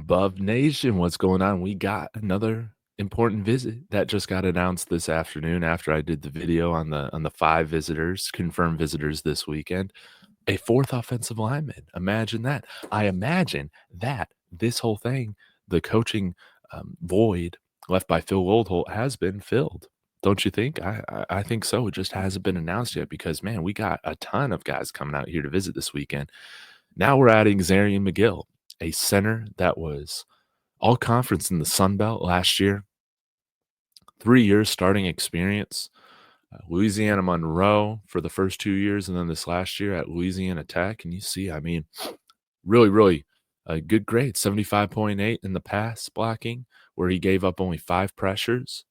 Above Nation, what's going on? We got another important visit that just got announced this afternoon after I did the video on the 5 visitors, confirmed visitors this weekend. A 4th offensive lineman. Imagine that. I imagine that this whole thing, the coaching void left by Phil Oldholt, has been filled. Don't you think? I think so. It just hasn't been announced yet because, man, we got a ton of guys coming out here to visit this weekend. Now we're adding Zarian McGill, a center that was all conference in the Sun Belt last year, 3 years starting experience. Louisiana Monroe for the first 2 years, and then this last year at Louisiana Tech. And you see, I mean, really good grade, 75.8 in the pass blocking, where he gave up only 5 pressures.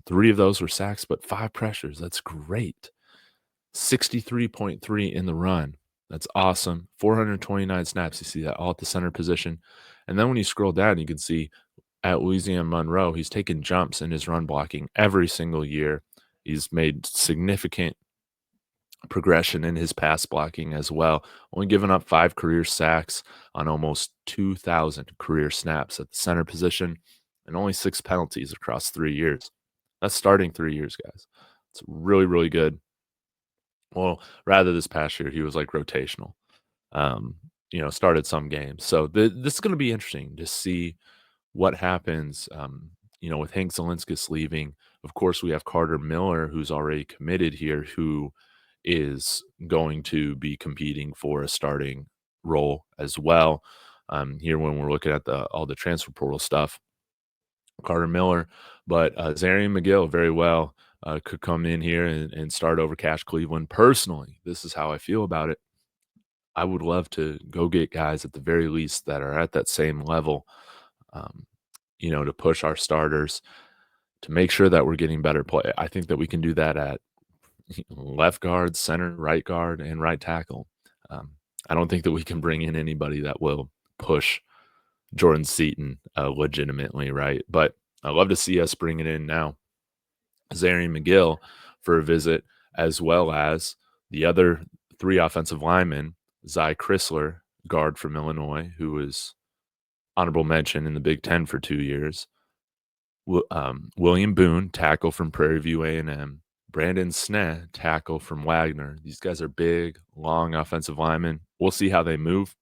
3 of those were sacks, but 5 pressures. That's great. 63.3 in the run. That's awesome. 429 snaps. You see that all at the center position. And then when you scroll down, you can see at Louisiana Monroe, he's taken jumps in his run blocking every single year. He's made significant progression in his pass blocking as well. Only given up 5 career sacks on almost 2,000 career snaps at the center position and only 6 penalties across 3 years. That's starting 3 years, guys. It's really good. Well, rather this past year, he was like rotational. Started some games. So this is going to be interesting to see what happens, with Hank Zielinskis leaving. Of course, we have Carter Miller, who's already committed here, who is going to be competing for a starting role as well. Here when we're looking at all the transfer portal stuff, Carter Miller, but Zarian McGill very well could come in here and start over Cash Cleveland. Personally, this is how I feel about it. I would love to go get guys at the very least that are at that same level, to push our starters, to make sure that we're getting better play. I think that we can do that at left guard, center, right guard, and right tackle. I don't think that we can bring in anybody that will push Jordan Seaton legitimately, right? But I love to see us bringing in now Zarian McGill for a visit, as well as the other 3 offensive linemen, Cristler, guard from Illinois, who was honorable mention in the Big Ten for 2 years. William Boone, tackle from Prairie View A&M. Brandon Sneh, tackle from Wagner. These guys are big, long offensive linemen. We'll see how they move.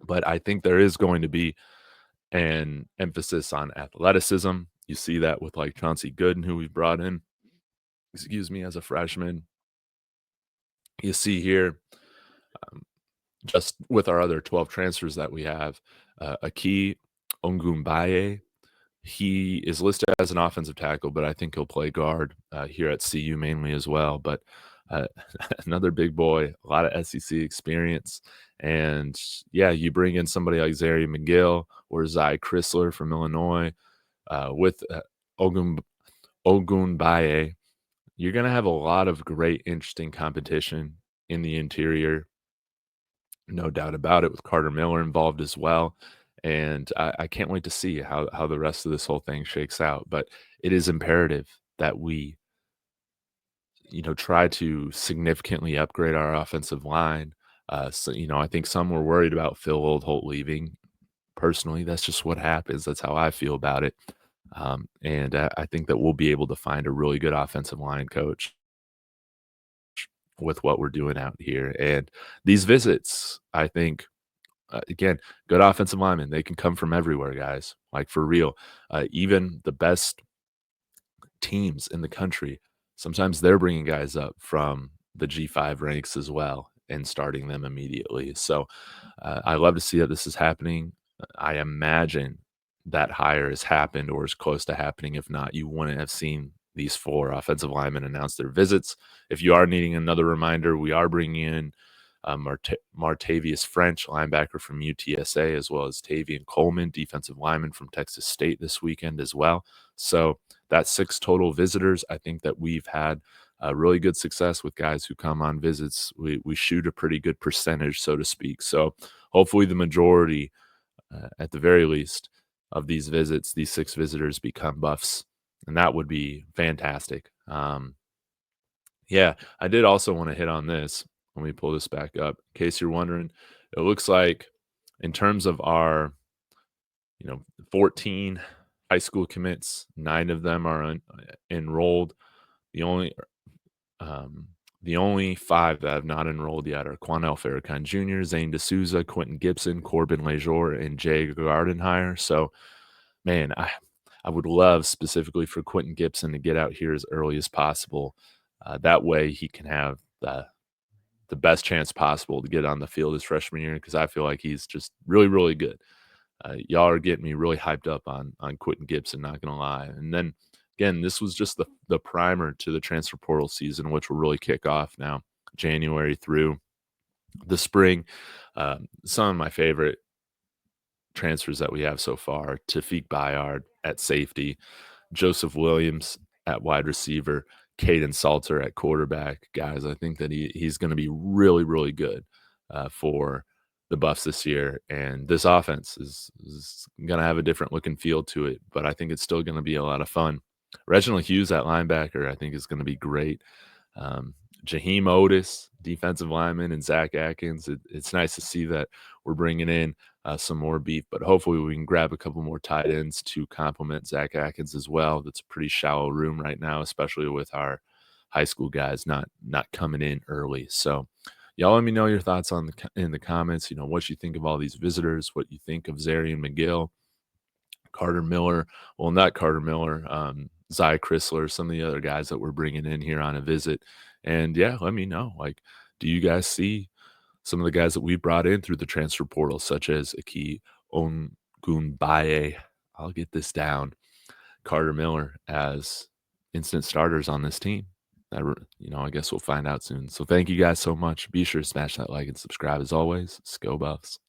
But I think there is going to be an emphasis on athleticism. You see that with like Chauncey Gooden, who we've brought in, as a freshman. You see here, just with our other 12 transfers that we have, Aki Ongumbaye, he is listed as an offensive tackle, but I think he'll play guard here at CU mainly as well. But another big boy, a lot of SEC experience. And, yeah, you bring in somebody like Zarian McGill or Cristler from Illinois with Ogunbaye. You're going to have a lot of great, interesting competition in the interior. No doubt about it, with Carter Miller involved as well. And I can't wait to see how the rest of this whole thing shakes out. But it is imperative that we, try to significantly upgrade our offensive line. So, I think some were worried about Phil Oldholt leaving. Personally, that's just what happens. That's how I feel about it. And I think that we'll be able to find a really good offensive line coach with what we're doing out here. And these visits, I think, again, good offensive linemen, they can come from everywhere, guys. Like, for real. Even the best teams in the country, sometimes they're bringing guys up from the G5 ranks as well and starting them immediately. So I love to see that this is happening. I imagine that hire has happened or is close to happening. If not, you wouldn't have seen these 4 offensive linemen announce their visits. If you are needing another reminder, we are bringing in Martavius French, linebacker from UTSA, as well as Tavian Coleman, defensive lineman from Texas State this weekend as well. So that's 6 total visitors. I think that we've had really good success with guys who come on visits. We shoot a pretty good percentage, so to speak. So hopefully the majority, at the very least, of these visits, these 6 visitors, become buffs, and that would be fantastic. Yeah, I did also want to hit on this. Let me pull this back up. In case you're wondering, it looks like in terms of our you know, 14 high school commits, 9 of them are enrolled. The only um, the only 5 that have not enrolled yet are Quanell Farrakhan Jr., Zane D'Souza, Quentin Gibson, Corbin Lejour, and Jay Gardenhire. So, man, I would love specifically for Quentin Gibson to get out here as early as possible. That way he can have the best chance possible to get on the field his freshman year because I feel like he's just really, really good. Y'all are getting me really hyped up on Quentin Gibson, not gonna lie. And then again, this was just the primer to the transfer portal season, which will really kick off now, January through the spring. Some of my favorite transfers that we have so far: Tafik Bayard at safety, Joseph Williams at wide receiver, Caden Salter at quarterback. Guys, I think that he's going to be really, really good for the Buffs this year. And this offense is going to have a different look and feel to it, but I think it's still going to be a lot of fun. Reginald Hughes at linebacker, I think, is going to be great. Um, Jaheim Otis, defensive lineman, and Zach Atkins. It's nice to see that we're bringing in some more beef, but hopefully we can grab a couple more tight ends to complement Zach Atkins as well. That's a pretty shallow room right now, especially with our high school guys not coming in early. So, y'all let me know your thoughts in the comments. You know what you think of all these visitors, what you think of Zarian McGill, Carter Miller. Well, not Carter Miller. Zy Cristler, some of the other guys that we're bringing in here on a visit. And yeah, let me know. Like, do you guys see some of the guys that we brought in through the transfer portal, such as Aki Ongunbaye? I'll get this down. Carter Miller as instant starters on this team. I guess we'll find out soon. So thank you guys so much. Be sure to smash that like and subscribe as always. Go Buffs.